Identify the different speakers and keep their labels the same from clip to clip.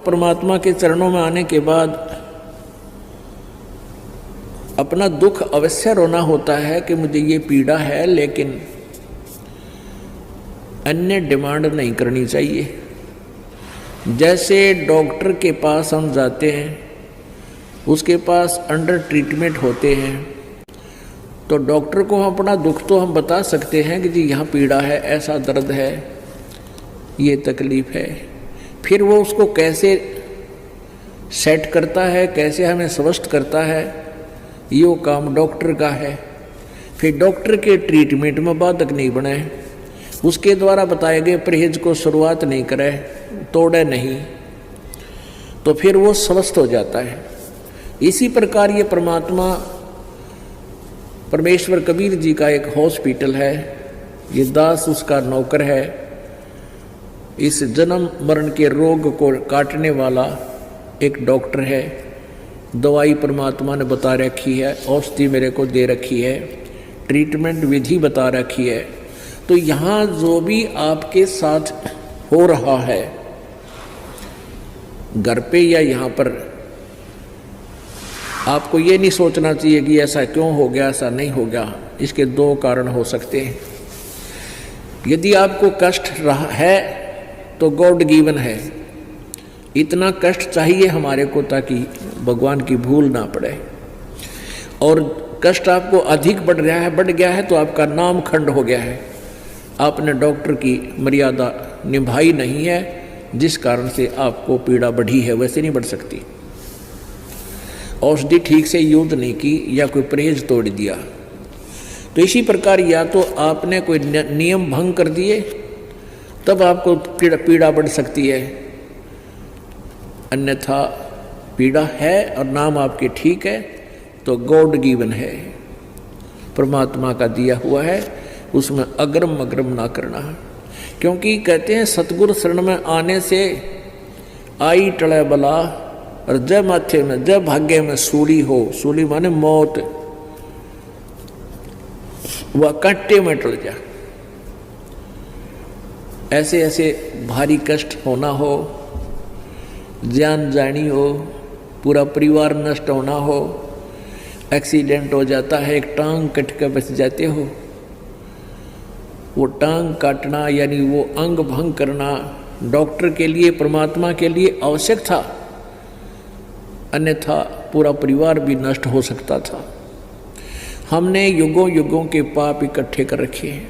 Speaker 1: परमात्मा के चरणों में आने के बाद अपना दुख अवश्य रोना होता है कि मुझे ये पीड़ा है, लेकिन अन्य डिमांड नहीं करनी चाहिए। जैसे डॉक्टर के पास हम जाते हैं, उसके पास अंडर ट्रीटमेंट होते हैं, तो डॉक्टर को हम अपना दुख तो हम बता सकते हैं कि जी यहाँ पीड़ा है, ऐसा दर्द है, ये तकलीफ है। फिर वो उसको कैसे सेट करता है, कैसे हमें स्वस्थ करता है, ये काम डॉक्टर का है। फिर डॉक्टर के ट्रीटमेंट में बाधक नहीं बने, उसके द्वारा बताए गए परहेज को शुरुआत नहीं करे, तोड़े नहीं, तो फिर वो स्वस्थ हो जाता है। इसी प्रकार ये परमात्मा परमेश्वर कबीर जी का एक हॉस्पिटल है, ये दास उसका नौकर है। इस जन्म मरण के रोग को काटने वाला एक डॉक्टर है। दवाई परमात्मा ने बता रखी है, औषधि मेरे को दे रखी है, ट्रीटमेंट विधि बता रखी है। तो यहाँ जो भी आपके साथ हो रहा है, घर पे या यहाँ पर, आपको ये नहीं सोचना चाहिए कि ऐसा क्यों हो गया, ऐसा नहीं हो गया। इसके दो कारण हो सकते हैं। यदि आपको कष्ट रहा है तो गॉड गिवन है, इतना कष्ट चाहिए हमारे को ताकि भगवान की भूल ना पड़े। और कष्ट आपको अधिक बढ़ गया है तो आपका नाम खंड हो गया है, आपने डॉक्टर की मर्यादा निभाई नहीं है, जिस कारण से आपको पीड़ा बढ़ी है। वैसे नहीं बढ़ सकती। औषधि ठीक से यूज नहीं की या कोई परहेज तोड़ दिया। तो इसी प्रकार या तो आपने कोई नियम भंग कर दिए, तब आपको पीड़ा बढ़ सकती है, अन्यथा पीड़ा है और नाम आपके ठीक है तो गॉड गिवन है, परमात्मा का दिया हुआ है, उसमें अग्रम अग्रम ना करना। क्योंकि कहते हैं सतगुरु शरण में आने से आई टले बला, और जब माथे में, जब भाग्य में सूली हो, सूली माने मौत, वह कांटे में टल जा। ऐसे ऐसे भारी कष्ट होना हो, जान जानी हो, पूरा परिवार नष्ट होना हो, एक्सीडेंट हो जाता है, एक टांग कट कर बच जाते हो, वो टांग काटना यानी वो अंग भंग करना डॉक्टर के लिए, परमात्मा के लिए आवश्यक था, अन्यथा पूरा परिवार भी नष्ट हो सकता था। हमने युगों युगों के पाप इकट्ठे कर रखे हैं,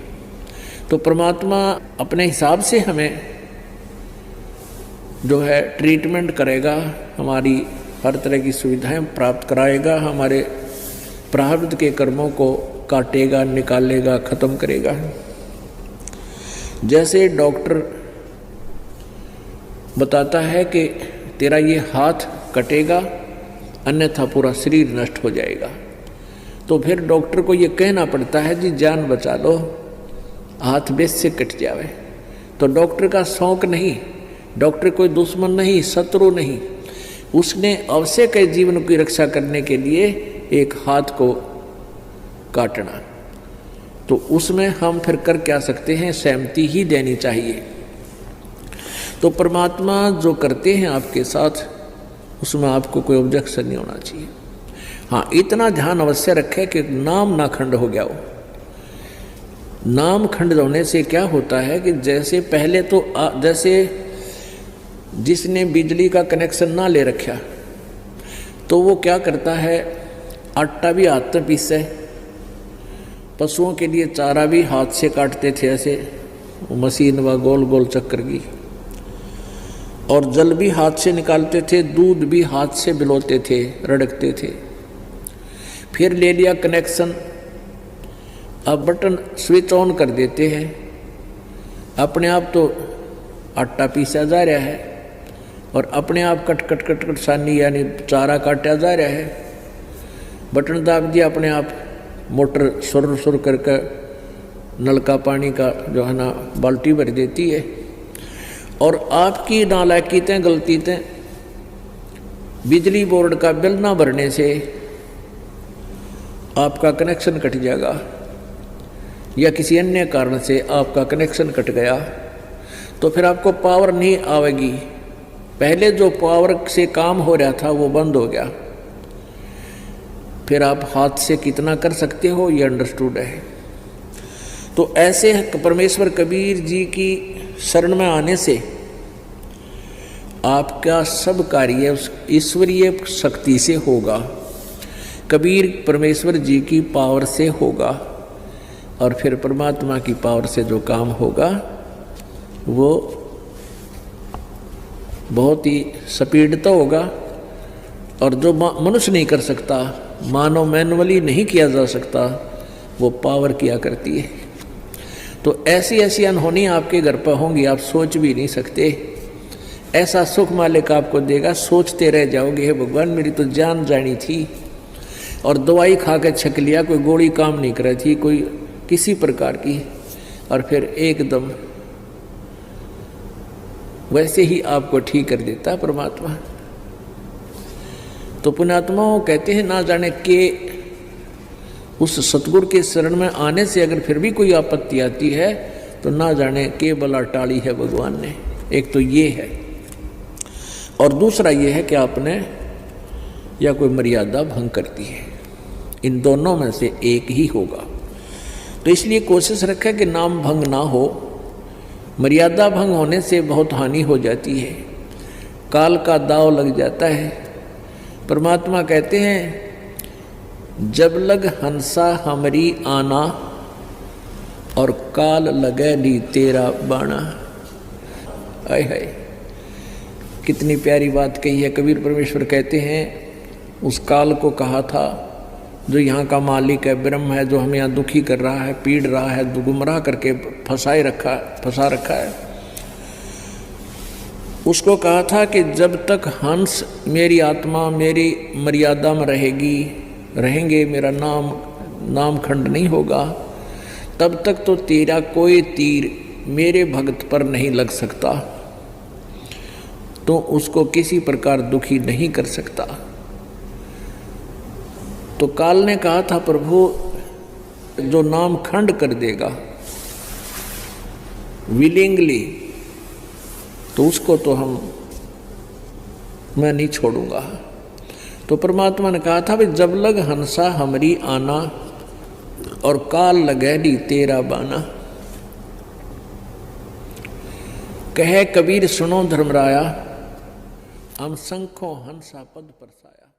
Speaker 1: तो परमात्मा अपने हिसाब से हमें जो है ट्रीटमेंट करेगा, हमारी हर तरह की सुविधाएं प्राप्त कराएगा, हमारे प्रारब्ध के कर्मों को काटेगा, निकालेगा, ख़त्म करेगा। जैसे डॉक्टर बताता है कि तेरा ये हाथ कटेगा, अन्यथा पूरा शरीर नष्ट हो जाएगा, तो फिर डॉक्टर को ये कहना पड़ता है जी जान बचा लो, हाथ बेस से कट जावे। तो डॉक्टर का शौक नहीं, डॉक्टर कोई दुश्मन नहीं, शत्रु नहीं, उसने आवश्यक है जीवन की रक्षा करने के लिए एक हाथ को काटना। तो उसमें हम फिर कर क्या सकते हैं, सहमति ही देनी चाहिए। तो परमात्मा जो करते हैं आपके साथ, उसमें आपको कोई ऑब्जेक्शन नहीं होना चाहिए। हाँ, इतना ध्यान अवश्य रखें कि नाम ना खंड हो गया हो। नाम खंड होने से क्या होता है कि जैसे पहले तो जैसे जिसने बिजली का कनेक्शन ना ले रखा, तो वो क्या करता है, आटा भी हाथ में पीसे, पशुओं के लिए चारा भी हाथ से काटते थे, ऐसे मशीन व गोल गोल चक्कर की, और जल भी हाथ से निकालते थे, दूध भी हाथ से बिलोते थे, रड़कते थे। फिर ले लिया कनेक्शन, अब बटन स्विच ऑन कर देते हैं, अपने आप तो आटा पीसा जा रहा है और अपने आप कट कट कट कट सानी यानी चारा काटा जा रहा है। बटन दाब दिया, अपने आप मोटर सुर सुर करके नलका पानी का जो है ना बाल्टी भर देती है। और आपकी नालायकीतें, गलतीतें, बिजली बोर्ड का बिल ना भरने से आपका कनेक्शन कट जाएगा, या किसी अन्य कारण से आपका कनेक्शन कट गया, तो फिर आपको पावर नहीं आएगी, पहले जो पावर से काम हो रहा था वो बंद हो गया, फिर आप हाथ से कितना कर सकते हो ये अंडरस्टूड है। तो ऐसे परमेश्वर कबीर जी की शरण में आने से आपका सब कार्य उस ईश्वरीय शक्ति से होगा, कबीर परमेश्वर जी की पावर से होगा, और फिर परमात्मा की पावर से जो काम होगा वो बहुत ही स्पीड तो होगा, और जो मनुष्य नहीं कर सकता, मानव मैनुअली नहीं किया जा सकता, वो पावर किया करती है। तो ऐसी ऐसी अनहोनी आपके घर पर होंगी, आप सोच भी नहीं सकते। ऐसा सुख मालिक आपको देगा, सोचते रह जाओगे हे भगवान मेरी तो जान जानी थी, और दवाई खा के छक लिया, कोई गोली काम नहीं कर रही थी, कोई किसी प्रकार की, और फिर एकदम वैसे ही आपको ठीक कर देता परमात्मा। तो पुण्यात्माओं कहते हैं ना जाने के उस सतगुरु के शरण में आने से अगर फिर भी कोई आपत्ति आती है तो ना जाने के बला टाली है भगवान ने। एक तो ये है, और दूसरा ये है कि आपने या कोई मर्यादा भंग करती है, इन दोनों में से एक ही होगा। तो इसलिए कोशिश रखें कि नाम भंग ना हो। मर्यादा भंग होने से बहुत हानि हो जाती है, काल का दाव लग जाता है। परमात्मा कहते हैं जब लग हंसा हमरी आना, और काल लगे नी तेरा बाणा। आय हाय, कितनी प्यारी बात कही है। कबीर परमेश्वर कहते हैं उस काल को कहा था जो यहाँ का मालिक है, ब्रह्म है, जो हमें यहाँ दुखी कर रहा है, पीड़ रहा है, गुमराह करके फंसा रखा है, उसको कहा था कि जब तक हंस मेरी आत्मा मेरी मर्यादा में रहेंगे, मेरा नाम खंड नहीं होगा, तब तक तो तेरा कोई तीर मेरे भक्त पर नहीं लग सकता, तो उसको किसी प्रकार दुखी नहीं कर सकता। तो काल ने कहा था प्रभु जो नाम खंड कर देगा विलिंगली, तो उसको तो मैं नहीं छोड़ूंगा। तो परमात्मा ने कहा था भाई जब लग हंसा हमरी आना, और काल लगे नी तेरा बाना। कहे कबीर सुनो धर्मराया, हम शंखों हंसा पद परसाया।